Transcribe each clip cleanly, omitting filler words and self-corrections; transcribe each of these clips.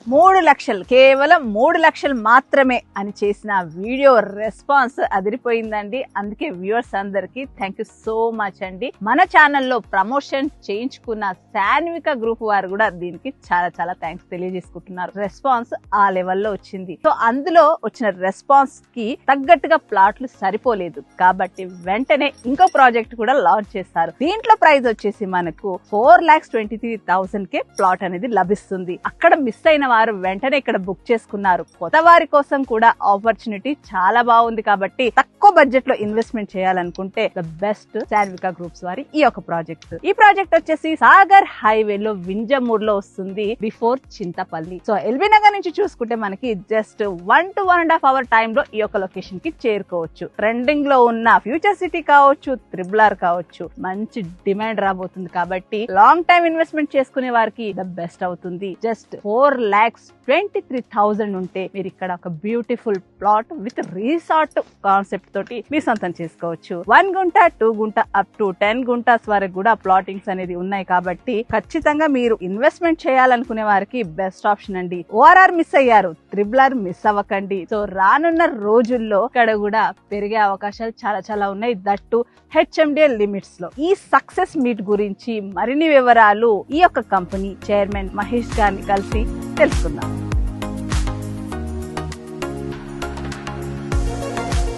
3 లక్షలు, కేవలం 3 లక్షలు మాత్రమే అని చేసిన వీడియో రెస్పాన్స్ అదిరిపోయిందండి. అందుకే వ్యూవర్స్ అందరికి థ్యాంక్ యూ సో మచ్ అండి. మన ఛానల్లో ప్రమోషన్ చేయించుకున్న శాన్విక గ్రూప్ వారు కూడా దీనికి చాలా చాలా థ్యాంక్స్ తెలియజేసుకుంటున్నారు. రెస్పాన్స్ ఆ లెవెల్లో వచ్చింది. సో అందులో వచ్చిన రెస్పాన్స్ కి తగ్గట్టుగా ప్లాట్లు సరిపోలేదు కాబట్టి వెంటనే ఇంకో ప్రాజెక్ట్ కూడా లాంచ్ చేస్తారు. దీంట్లో ప్రైస్ వచ్చేసి మనకు 4,23,000 కే ప్లాట్ అనేది లభిస్తుంది. అక్కడ మిస్ అయిన వారు వెంటనే ఇక్కడ బుక్ చేసుకున్నారు. కొత్త వారి కోసం కూడా ఆపర్చునిటీ చాలా బాగుంది కాబట్టి తక్కువ బడ్జెట్ లో ఇన్వెస్ట్మెంట్ చేయాలనుకుంటే ద బెస్ట్ శాన్విక గ్రూప్స్ వారి ఈ యొక్క ప్రాజెక్ట్. ఈ ప్రాజెక్ట్ వచ్చేసి సాగర్ హైవేలో వింజమూర్ లో వస్తుంది, before Chintapalli. So LB Nagar నుంచి చూసుకుంటే మనకి జస్ట్ 1 to 1.5 hour టైమ్ లో ఈ యొక్క లొకేషన్ కి చేరుకోవచ్చు. ట్రెండింగ్ లో ఉన్న ఫ్యూచర్ సిటీ కావచ్చు, త్రిబుల్ కావచ్చు, మంచి డిమాండ్ రాబోతుంది కాబట్టి లాంగ్ టైమ్ ఇన్వెస్ట్మెంట్ చేసుకునే వారికి ద బెస్ట్ అవుతుంది. జస్ట్ 4,23,000 ఉంటే మీరు ఇక్కడ ఒక beautiful plot with resort concept తోటి మీ సొంతం చేసుకోవచ్చు. 1 గుంట 2 గుంట అప్ టు 10 గుంటాస్ వరకు కూడా ప్లాటింగ్స్ అనేది ఉన్నాయి కాబట్టి ఖచ్చితంగా మీరు ఇన్వెస్ట్మెంట్ చేయాలనుకునే వారికి బెస్ట్ ఆప్షన్ అండి. ఓఆర్ఆర్ మిస్ అయ్యారు, త్రిబుల్ మిస్ అవ్వకండి. సో రానున్న రోజుల్లో ఇక్కడ కూడా పెరిగే అవకాశాలు చాలా చాలా ఉన్నాయి, దట్టు హెచ్ఎండిఏ లిమిట్స్ లో. ఈ సక్సెస్ మీట్ గురించి మరిన్ని వివరాలు ఈ యొక్క కంపెనీ చైర్మన్ మహేష్ గారిని కలిసి తెలుసుకుందాం.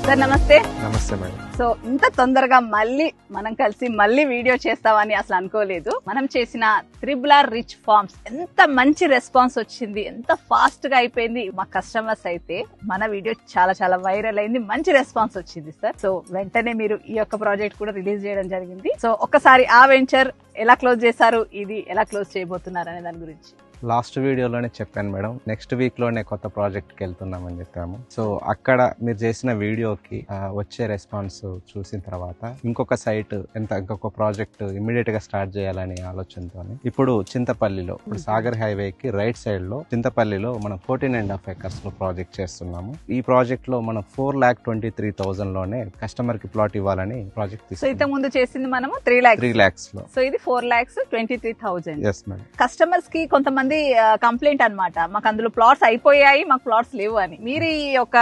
సార్ నమస్తే. నమస్తే మేడం. సో ఇంత తొందరగా మనం కలిసి మళ్ళీ వీడియో చేస్తామని అసలు అనుకోలేదు. మనం చేసిన త్రిబుల్ రిచ్ ఫార్మ్స్ ఎంత మంచి రెస్పాన్స్ వచ్చింది, ఎంత ఫాస్ట్ గా అయిపోయింది. మా కస్టమర్స్ అయితే మన వీడియో చాలా చాలా వైరల్ అయింది, మంచి రెస్పాన్స్ వచ్చింది సార్. సో వెంటనే మీరు ఈ యొక్క ప్రాజెక్ట్ కూడా రిలీజ్ చేయడం జరిగింది. సో ఒక్కసారి ఆ వెంచర్ ఎలా క్లోజ్ చేశారు, ఇది ఎలా క్లోజ్ చేయబోతున్నారు అనే దాని గురించి. లాస్ట్ వీడియోలోనే చెప్పాను మేడం, నెక్స్ట్ వీక్ లోనే కొత్త ప్రాజెక్ట్ కి వెళ్తున్నామని చెప్పాము. సో అక్కడ మీరు చేసిన వీడియోకి వచ్చే రెస్పాన్స్ చూసిన తర్వాత ఇంకొక ప్రాజెక్ట్ ఇమ్మీడియట్ గా స్టార్ట్ చేయాలని ఆలోచనతో ఇప్పుడు చింతపల్లిలో, ఇప్పుడు సాగర్ హైవే కి రైట్ సైడ్ లో చింతపల్లిలో మనం 14.5 acres లో ప్రాజెక్ట్ చేస్తున్నాము. ఈ ప్రాజెక్ట్ లో మనం 4,23,000 లోనే కస్టమర్ కి ప్లాట్ ఇవ్వాలని ప్రాజెక్ట్ సో ఇంతకు ముందు చేసింది మనము 3 lakhs లో. సో ఇది 4,23,000. yes madam. కస్టమర్స్ కి కొంతమంది కంప్లైంట్ అన్నమాట, మాకు అందులో ప్లాట్స్ అయిపోయాయి, మాకు ప్లాట్స్ లేవు అని. మీరు ఈ యొక్క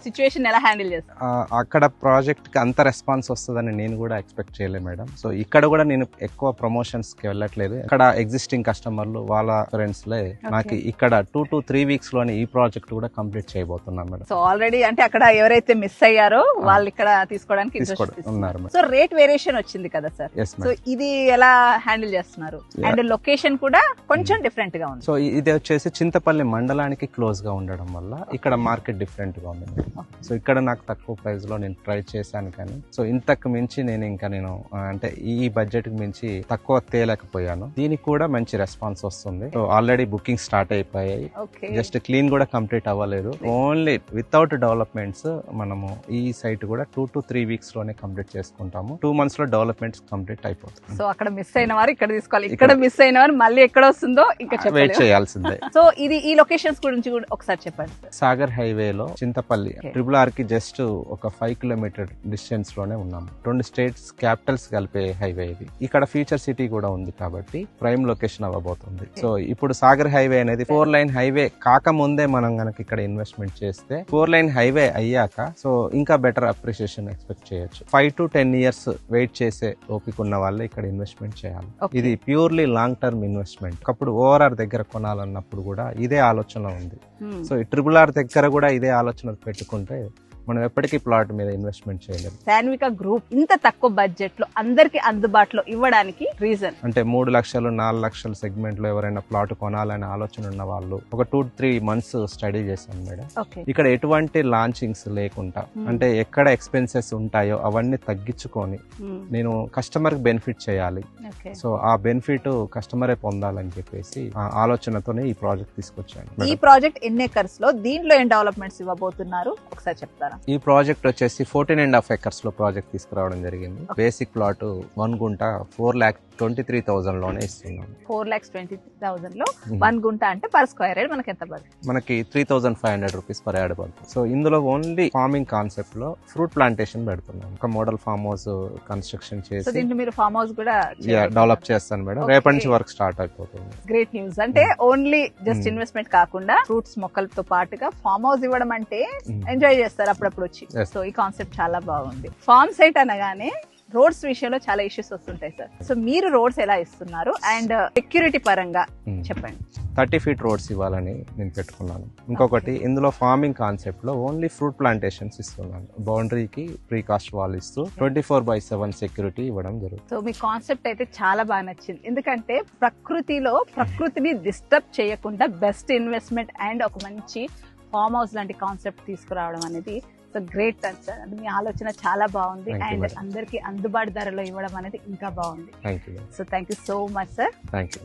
సిచ్యువేషన్ ఎలా హ్యాండిల్ చేస్తారు? అక్కడ ప్రాజెక్ట్ కి అంత రెస్పాన్స్ వస్తుందని నేను కూడా ఎక్స్పెక్ట్ చేయలేదు మేడం. సో ఇక్కడ కూడా నేను ఎక్కువ ప్రమోషన్స్ కి వెళ్ళట్లేదు. ఇక్కడ ఎగ్జిస్టింగ్ కస్టమర్లు వాళ్ళ ఫ్రెండ్స్ లే నాకు ఇక్కడ 2 to 3 weeks లోనే ఈ ప్రాజెక్ట్ కూడా కంప్లీట్ చేయబోతున్నాం మేడం. సో ఆల్రెడీ అంటే అక్కడ ఎవరైతే మిస్ అయ్యారో వాళ్ళు ఇక్కడ తీసుకోవడానికి ఉన్నారు. సో రేట్ వేరియేషన్ వచ్చింది కదా సార్, సో ఇది ఎలా హ్యాండిల్ చేస్తున్నారు? అండ్ లొకేషన్ కూడా కొంచెం డిఫరెంట్ గా ఉంది. సో ఇది వచ్చేసి చింతపల్లి మండలానికి క్లోజ్ గా ఉండడం వల్ల ఇక్కడ మార్కెట్ డిఫరెంట్ గా ఉంది. సో ఇక్కడ నాకు తక్కువ ప్రైస్ లో నేను ట్రై చేశాను, కానీ సో ఇంతకు మించి నేను అంటే ఈ బడ్జెట్ కి మించి తక్కువ తేలేకపోయాను. దీనికి కూడా మంచి రెస్పాన్స్ వస్తుంది. సో ఆల్రెడీ బుకింగ్ స్టార్ట్ అయిపోయాయి, జస్ట్ క్లీన్ కూడా కంప్లీట్ అవ్వలేదు. ఓన్లీ వితౌట్ డెవలప్మెంట్స్ మనము ఈ సైట్ కూడా 2 to 3 weeks లోనే కంప్లీట్ చేసుకుంటాము. 2 months లో డెవలప్మెంట్స్ కంప్లీట్ అయిపోతుంది. సో అక్కడ మిస్ అయిన వారు ఇక్కడ తీసుకోవాలి, ఇక్కడ మిస్ అయిన వారు మళ్ళీ ఎక్కడ వస్తుందో ఇంకా వెయిట్ చేయాల్సిందే. సో ఇది ఈ లొకేషన్స్ గురించి కూడా ఒకసారి చెప్పండి. సాగర్ హైవేలో చింతపల్లి ట్రిపుల్ కి జస్ట్ ఒక 5 kilometer డిస్టెన్స్ లోనే ఉన్నాము. 2 states క్యాపిటల్స్ కలిపే హైవే ఇది. ఇక్కడ ఫ్యూచర్ సిటీ కూడా ఉంది కాబట్టి ప్రైమ్ లొకేషన్ అవ్వబోతుంది. సో ఇప్పుడు సాగర్ హైవే అనేది 4-lane హైవే కాకముందే మనం గనక ఇక్కడ ఇన్వెస్ట్మెంట్ చేస్తే 4-lane హైవే అయ్యాక సో ఇంకా బెటర్ అప్రిషియేషన్ ఎక్స్పెక్ట్ చేయొచ్చు. 5 to 10 years వెయిట్ చేసే ఓపిక ఉన్న వాళ్ళే ఇక్కడ ఇన్వెస్ట్మెంట్ చేయాలి. ఇది ప్యూర్లీ లాంగ్ టర్మ్ ఇన్వెస్ట్మెంట్. ఒకప్పుడు ఓఆర్ఆర్ దగ్గర కొనాలన్నప్పుడు కూడా ఇదే ఆలోచన ఉంది. సో ఈ ట్రిపుల్ దగ్గర కూడా ఇదే ఆలోచన పెట్టుకుంటే మనం ఎప్పటికీ ప్లాట్ మీద ఇన్వెస్ట్మెంట్ చేయలేము. శాన్విక గ్రూప్ ఇంత తక్కువ బడ్జెట్ లో అందరికి అందుబాటులో ఇవ్వడానికి రీజన్ అంటే 3 లక్షలు 4 లక్షల సెగ్మెంట్ లో ఎవరైనా ప్లాట్ కొనాలనే ఆలోచన ఉన్న వాళ్ళు ఒక 2-3 months స్టడీ చేశాను మేడం. ఇక్కడ ఎటువంటి లాంచింగ్స్ లేకుండా అంటే ఎక్కడ ఎక్స్పెన్సెస్ ఉంటాయో అవన్నీ తగ్గించుకొని నేను కస్టమర్ కి బెనిఫిట్ చేయాలి. సో ఆ బెనిఫిట్ కస్టమరే పొందాలని చెప్పేసి ఆ ఆలోచనతోనే ఈ ప్రాజెక్ట్ తీసుకొచ్చాను. ఈ ప్రాజెక్ట్ ఎన్ని ఎకర్స్ లో, దీంట్లో ఏం డెవలప్మెంట్స్ ఇవ్వబోతున్నారు ఒకసారి చెప్తారా? ఈ ప్రాజెక్ట్ వచ్చేసి 14.5 acres లో ప్రాజెక్ట్ తీసుకురావడం జరిగింది. బేసిక్ ప్లాట్ 1 గుంట 4 23,000 లోనే ఇస్తున్నాం. 4,20,000 లో 1 గుంట అంటే పర్ స్క్వేర్ యార్డ్ మనకి ఎంత పడుతుంది? మనకి 3,500 రూపీస్ పర్ యార్డ్ పడుతుంది. సో ఇందులో ఓన్లీ ఫార్మింగ్ కాన్సెప్ట్ లో ఫ్రూట్ ప్లాంటేషన్ పెడుతున్నాం. ఒక model farm house construction so చేసి దీంట్లో మీరు ఫార్మ్ హౌస్ కూడా డెవలప్ చేస్తాను మేడం. Okay. రేపటి నుంచి వర్క్ స్టార్ట్ అయిపోతుంది. Great news. అంటే ఓన్లీ జస్ట్ ఇన్వెస్ట్మెంట్ కాకుండా ఫ్రూట్స్ మొక్కలతో పాటుగా ఫార్మ్ హౌస్ ఇవ్వడం అంటే ఎంజాయ్ చేస్తారు అప్పుడప్పుడు వచ్చి. Yes. సో ఈ కాన్సెప్ట్ చాలా బాగుంది. ఫార్మ్ సైట్ అనగానే రోడ్స్ విషయంలో చాలా ఇష్యూస్ వస్తుంటాయి సార్. సో మీరు రోడ్స్ ఎలా ఇస్తున్నారు అండ్ సెక్యూరిటీ పరంగా చెప్పండి. 30 ఫీట్ రోడ్స్ ఇవ్వాలని నేను పెట్టుకున్నాను. ఇంకొకటి ఇందులో ఫార్మింగ్ కాన్సెప్ట్ లో ఓన్లీ ఫ్రూట్ ప్లాంటేషన్స్ ఇస్తున్నాను. బౌండరీకి ప్రీకాస్ట్ వాల్ ఇస్తూ 24/7 సెక్యూరిటీ ఇవ్వడం జరుగుతుంది. సో మీ కాన్సెప్ట్ అయితే చాలా బాగా నచ్చింది. ఎందుకంటే ప్రకృతిని డిస్టర్బ్ చేయకుండా బెస్ట్ ఇన్వెస్ట్మెంట్ అండ్ ఒక మంచి ఫార్మ్ హౌస్ లాంటి కాన్సెప్ట్ తీసుకురావడం అనేది సో గ్రేట్ సార్. అంటే మీ ఆలోచన చాలా బాగుంది అండ్ అందరికి అందుబాటు ధరలో ఇవ్వడం అనేది ఇంకా బాగుంది. Thank you. So thank you so much sir. Thank you.